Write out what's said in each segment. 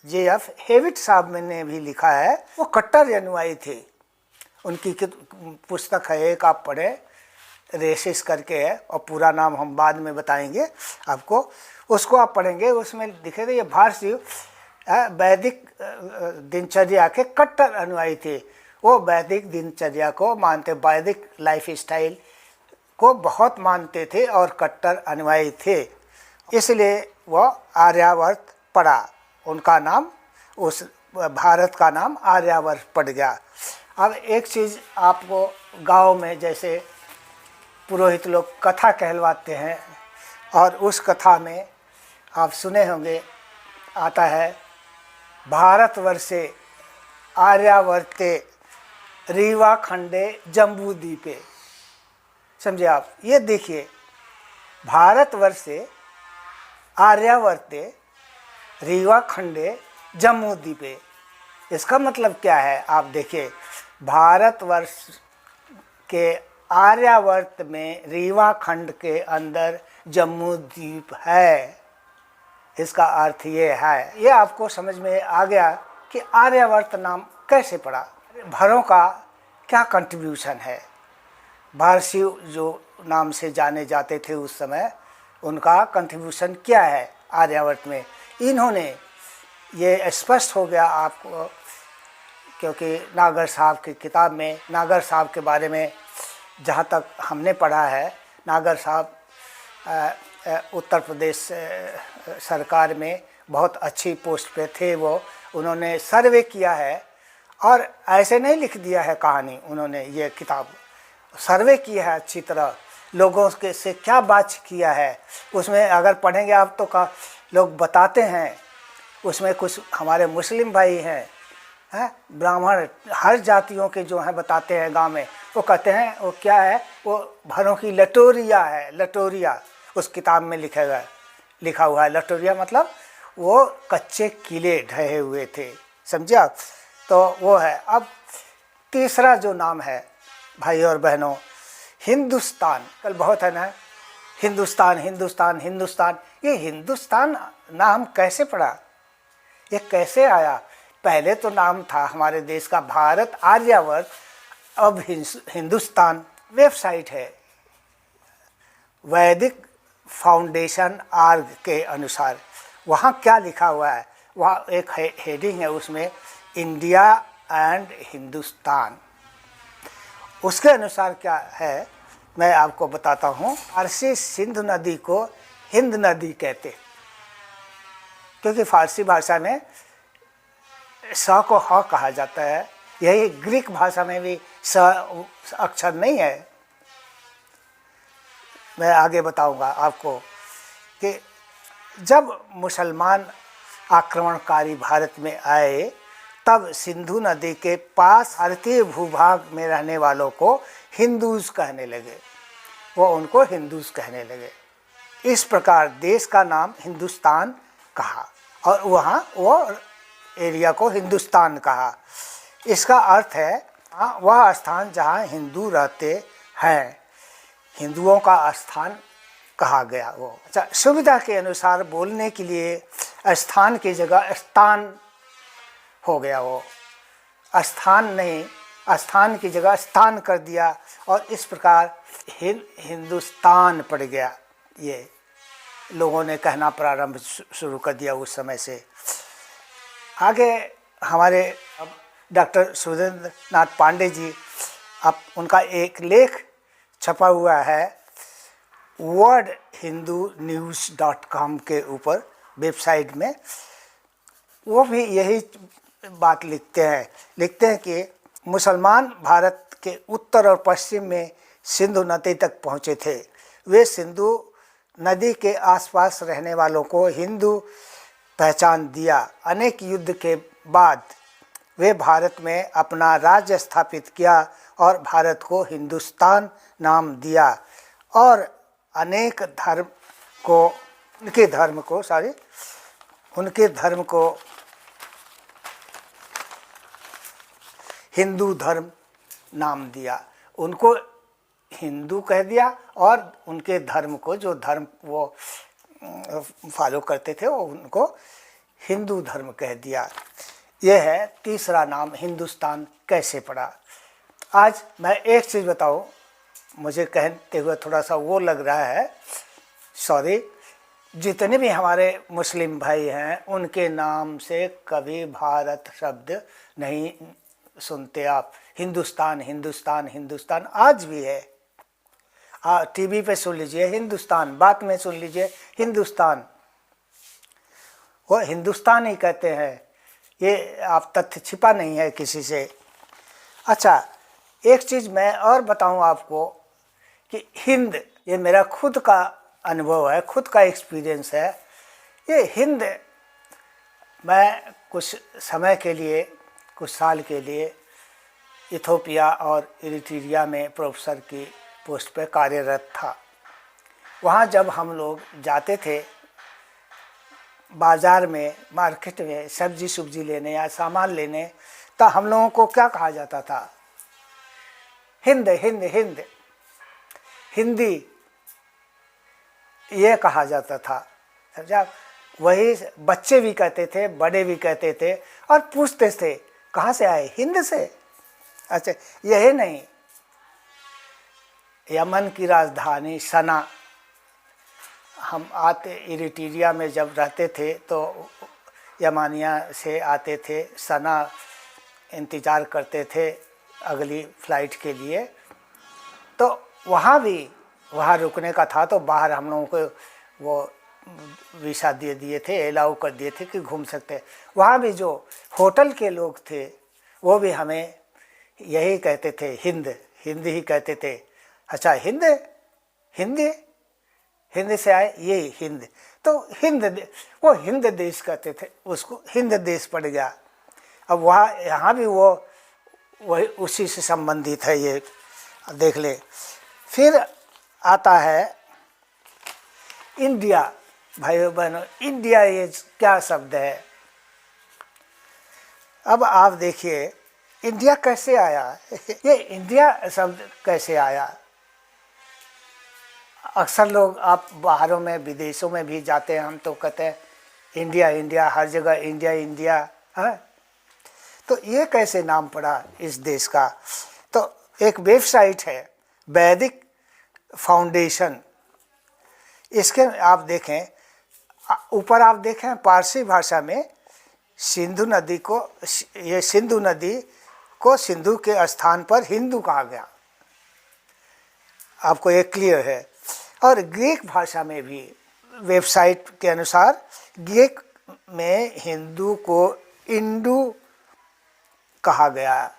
J.F. Hewitt साहब ने भी लिखा है, वो कट्टर अनुयायी थे। उनकी पुस्तक है एक, आप पढ़े, रेसिस करके है, और पूरा नाम हम बाद में बताएंगे आपको, उसको आप पढ़ेंगे, उसमें लिखे थे ये भारतीय वैदिक दिनचर्या के कट्टर अनुयायी थे। वो वैदिक दिनचर्या को मानते, वैदिक लाइफ स्टाइल को बहुत मानते थे और कट्टर अनुयायी थे, इसलिए वह आर्यावर्त पड़ा। उनका नाम, उस भारत का नाम आर्यावर्त पड़ गया। अब एक चीज़ आपको, गांव में जैसे पुरोहित लोग कथा कहलवाते हैं, और उस कथा में आप सुने होंगे, आता है भारतवर्षे आर्यावर्ते रीवा खंडे जम्बू द्वीपे। समझे आप? ये देखिए, भारतवर्षे आर्यावर्ते रीवा खंडे जम्मू द्वीपे, इसका मतलब क्या है? आप देखिए, भारतवर्ष के आर्यावर्त में रीवा खंड के अंदर जम्मू द्वीप है। इसका अर्थ ये है, ये आपको समझ में आ गया कि आर्यावर्त नाम कैसे पड़ा, भरों का क्या कंट्रीब्यूशन है। भारसी जो नाम से जाने जाते थे उस समय, उनका कंट्रीब्यूशन क्या है आर्यावर्त में। इन्होंने, ये स्पष्ट हो गया आपको, क्योंकि नागर साहब की किताब में, नागर साहब के बारे में जहाँ तक हमने पढ़ा है, नागर साहब उत्तर प्रदेश सरकार में बहुत अच्छी पोस्ट पे थे। वो, उन्होंने सर्वे किया है, और ऐसे नहीं लिख दिया है कहानी, उन्होंने ये किताब सर्वे किया है अच्छी तरह, लोगों के से क्या बात किया है उसमें अगर पढ़ेंगे आप तो लोग बताते हैं। उसमें कुछ हमारे मुस्लिम भाई हैं, ब्राह्मण, हर जातियों के जो हैं बताते हैं गांव में, वो कहते हैं वो क्या है, वो भरों की लटोरिया है। लटोरिया उस किताब में लिखा हुआ है। लटोरिया मतलब वो कच्चे किले ढहे हुए थे, समझे आप? तो वो है। अब तीसरा जो नाम है भाई और बहनों, हिंदुस्तान। कल बहुत है ना, हिंदुस्तान हिंदुस्तान हिंदुस्तान। ये हिंदुस्तान नाम कैसे पड़ा, ये कैसे आया? पहले तो नाम था हमारे देश का भारत आर्यावर्त, अब हिंदुस्तान। वेबसाइट है वैदिक फाउंडेशन आर्ग के अनुसार, वहाँ क्या लिखा हुआ है, वहाँ एक हेडिंग है, उसमें इंडिया एंड हिंदुस्तान। उसके अनुसार क्या है मैं आपको बताता हूँ। फारसी सिंधु नदी को हिंद नदी कहते, क्योंकि फारसी भाषा में स को ह कहा जाता है। यही ग्रीक भाषा में भी स अक्षर नहीं है। मैं आगे बताऊंगा आपको कि जब मुसलमान आक्रमणकारी भारत में आए, तब सिंधु नदी के पास भारतीय भूभाग में रहने वालों को हिंदूज कहने लगे। वो उनको हिंदूज कहने लगे। इस प्रकार देश का नाम हिंदुस्तान कहा, और वहाँ वो एरिया को हिंदुस्तान कहा। इसका अर्थ है वह स्थान जहाँ हिंदू रहते हैं, हिंदुओं का स्थान कहा गया वो। अच्छा, सुविधा के अनुसार बोलने के लिए स्थान की जगह स्थान हो गया। वो स्थान नहीं, स्थान की जगह स्थान कर दिया, और इस प्रकार हिंदुस्तान पड़ गया। ये लोगों ने कहना प्रारंभ शुरू कर दिया उस समय से। आगे हमारे डॉक्टर सुरेंद्र नाथ पांडे जी, अब उनका एक लेख छपा हुआ है worldhindunews.com के ऊपर, वेबसाइट में। वो भी यही बात लिखते हैं कि मुसलमान भारत के उत्तर और पश्चिम में सिंधु नदी तक पहुँचे थे। वे सिंधु नदी के आसपास रहने वालों को हिंदू पहचान दिया। अनेक युद्ध के बाद वे भारत में अपना राज्य स्थापित किया और भारत को हिंदुस्तान नाम दिया, और अनेक धर्म को, उनके धर्म को हिंदू धर्म नाम दिया। उनको हिंदू कह दिया, और उनके धर्म को, जो धर्म वो फॉलो करते थे, वो उनको हिंदू धर्म कह दिया। यह है तीसरा नाम हिंदुस्तान कैसे पड़ा। आज मैं एक चीज़ बताऊँ, मुझे कहते हुए थोड़ा सा वो लग रहा है, सॉरी, जितने भी हमारे मुस्लिम भाई हैं उनके नाम से कभी भारत शब्द नहीं सुनते आप। हिंदुस्तान हिंदुस्तान हिंदुस्तान आज भी है। टीवी पे सुन लीजिए हिंदुस्तान, बात में सुन लीजिए हिंदुस्तान, वो हिंदुस्तान ही कहते हैं। ये आप तथ्य छिपा नहीं है किसी से। अच्छा, एक चीज़ मैं और बताऊं आपको कि हिंद, ये मेरा खुद का अनुभव है, खुद का एक्सपीरियंस है। ये हिंद, मैं कुछ समय के लिए, कुछ साल के लिए इथोपिया और इरिट्रिया में प्रोफेसर की पोस्ट पे कार्यरत था। वहाँ जब हम लोग जाते थे बाज़ार में, मार्केट में सब्जी सुब्जी लेने या सामान लेने, तो हम लोगों को क्या कहा जाता था? हिंद हिंद हिंद, हिंदी, ये कहा जाता था। समझा? वही बच्चे भी कहते थे, बड़े भी कहते थे, और पूछते थे कहाँ से आए? हिंद से। अच्छा, यही नहीं, यमन की राजधानी सना, हम आते इरिट्रिया में जब रहते थे तो यमानिया से आते थे, सना इंतज़ार करते थे अगली फ़्लाइट के लिए। तो वहाँ भी, वहाँ रुकने का था तो बाहर हम लोगों को वो वीसा दे दिए थे, अलाउ कर दिए थे कि घूम सकते। वहाँ भी जो होटल के लोग थे वो भी हमें यही कहते थे, हिंद, हिंदी ही कहते थे। अच्छा, हिंद, हिंदी, हिंद से आए, ये हिंद, तो हिंद, वो हिंद देश कहते थे, उसको हिंद देश पड़ गया। अब वहाँ, यहाँ भी वो वही उसी से संबंधित है, ये देख ले। फिर आता है इंडिया। भाइयों बहनों, इंडिया ये क्या शब्द है? अब आप देखिए इंडिया कैसे आया। ये इंडिया शब्द कैसे आया? अक्सर लोग, आप बाहरों में, विदेशों में भी जाते हैं, हम तो कहते हैं इंडिया इंडिया, हर जगह इंडिया इंडिया है। तो ये कैसे नाम पड़ा इस देश का? तो एक वेबसाइट है वैदिक फाउंडेशन, इसके आप देखें, ऊपर आप देखें पारसी भाषा में सिंधु नदी को, ये सिंधु नदी को सिंधु के स्थान पर हिंदू कहा गया, आपको ये क्लियर है। और ग्रीक भाषा में भी वेबसाइट के अनुसार ग्रीक में हिंदू को इंडू कहा गया,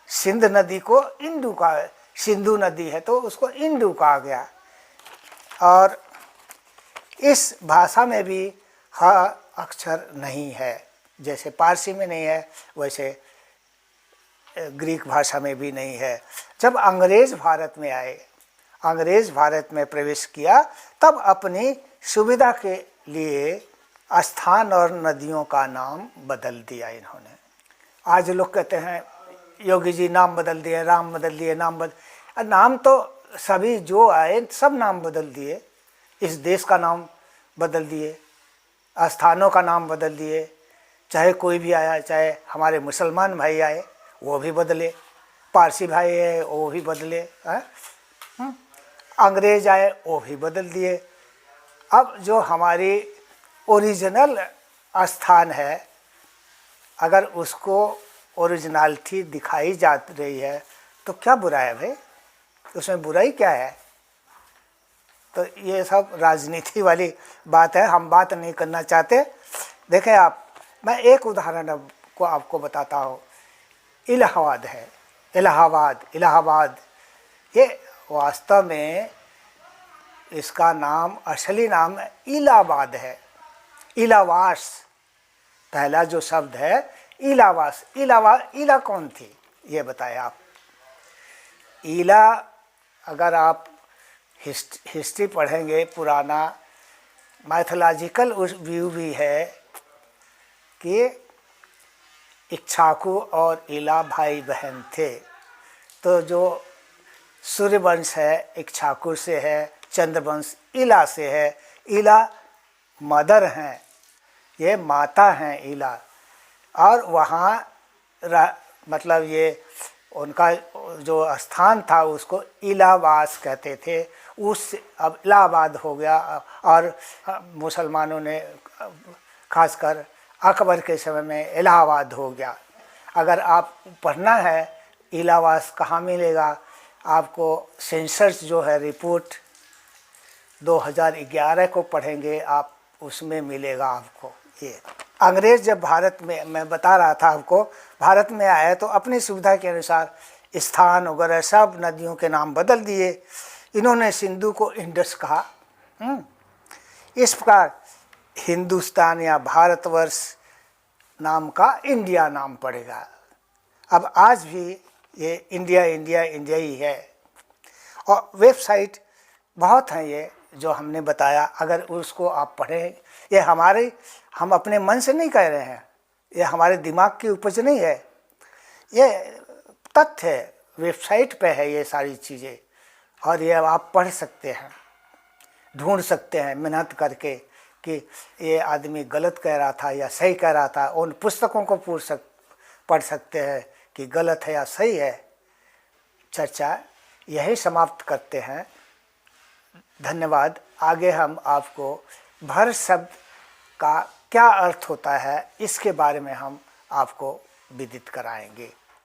सिंध नदी को इंडू कहा, सिंधु नदी है तो उसको इंडू कहा गया। और इस भाषा में भी ह अक्षर नहीं है, जैसे पारसी में नहीं है वैसे ग्रीक भाषा में भी नहीं है। जब अंग्रेज़ भारत में आए, अंग्रेज़ भारत में प्रवेश किया, तब अपनी सुविधा के लिए स्थान और नदियों का नाम बदल दिया इन्होंने। आज लोग कहते हैं योगी जी नाम बदल दिए, राम बदल दिए, नाम तो सभी जो आए सब नाम बदल दिए। इस देश का नाम बदल दिए, स्थानों का नाम बदल दिए, चाहे कोई भी आया, चाहे हमारे मुसलमान भाई आए वो भी बदले, पारसी भाई है वो भी बदले, अंग्रेज आए वो भी बदल दिए। अब जो हमारी ओरिजिनल स्थान है, अगर उसको ओरिजिनलिटी दिखाई जा रही है तो क्या बुरा है भाई? उसमें बुराई क्या है? तो ये सब राजनीति वाली बात है, हम बात नहीं करना चाहते। देखें आप, मैं एक उदाहरण को आपको बताता हूँ। इलाहाबाद है, इलाहाबाद, इलाहाबाद, ये वास्तव में इसका नाम, असली नाम इलाहाबाद है। इलावास, पहला जो शब्द है इलावास। इला कौन थी ये बताएं आप? इला, अगर आप हिस्ट्री पढ़ेंगे, पुराना मैथोलॉजिकल उस व्यू भी है कि इक्ष्वाकु और इला भाई बहन थे। तो जो सूर्यवंश है इक्ष्वाकु से है, चंद्रवंश इला से है। इला मदर हैं ये माता हैं इला। और वहाँ मतलब ये उनका जो स्थान था उसको इलाहाबाद कहते थे। उस अब इलाहाबाद हो गया और मुसलमानों ने खासकर अकबर के समय में इलाहाबाद हो गया। अगर आप पढ़ना है इलाहाबाद कहाँ मिलेगा, आपको सेंसस जो है रिपोर्ट 2011 को पढ़ेंगे आप, उसमें मिलेगा आपको। ये अंग्रेज़ जब भारत में, मैं बता रहा था आपको, भारत में आए तो अपनी सुविधा के अनुसार स्थान वगैरह सब नदियों के नाम बदल दिए। इन्होंने सिंधु को इंडस कहा। इस प्रकार हिंदुस्तान या भारतवर्ष नाम का इंडिया नाम पड़ेगा। अब आज भी ये इंडिया इंडिया इंडिया ही है। और वेबसाइट बहुत हैं ये जो हमने बताया, अगर उसको आप पढ़ें, ये हम अपने मन से नहीं कह रहे हैं, ये हमारे दिमाग की उपज नहीं है, ये तथ्य है, वेबसाइट पे है ये सारी चीज़ें। और ये आप पढ़ सकते हैं, ढूंढ सकते हैं मेहनत करके कि ये आदमी गलत कह रहा था या सही कह रहा था। उन पुस्तकों को पढ़ सकते हैं कि गलत है या सही है। चर्चा यही समाप्त करते हैं। धन्यवाद। आगे हम आपको भर शब्द का क्या अर्थ होता है इसके बारे में हम आपको विदित कराएंगे।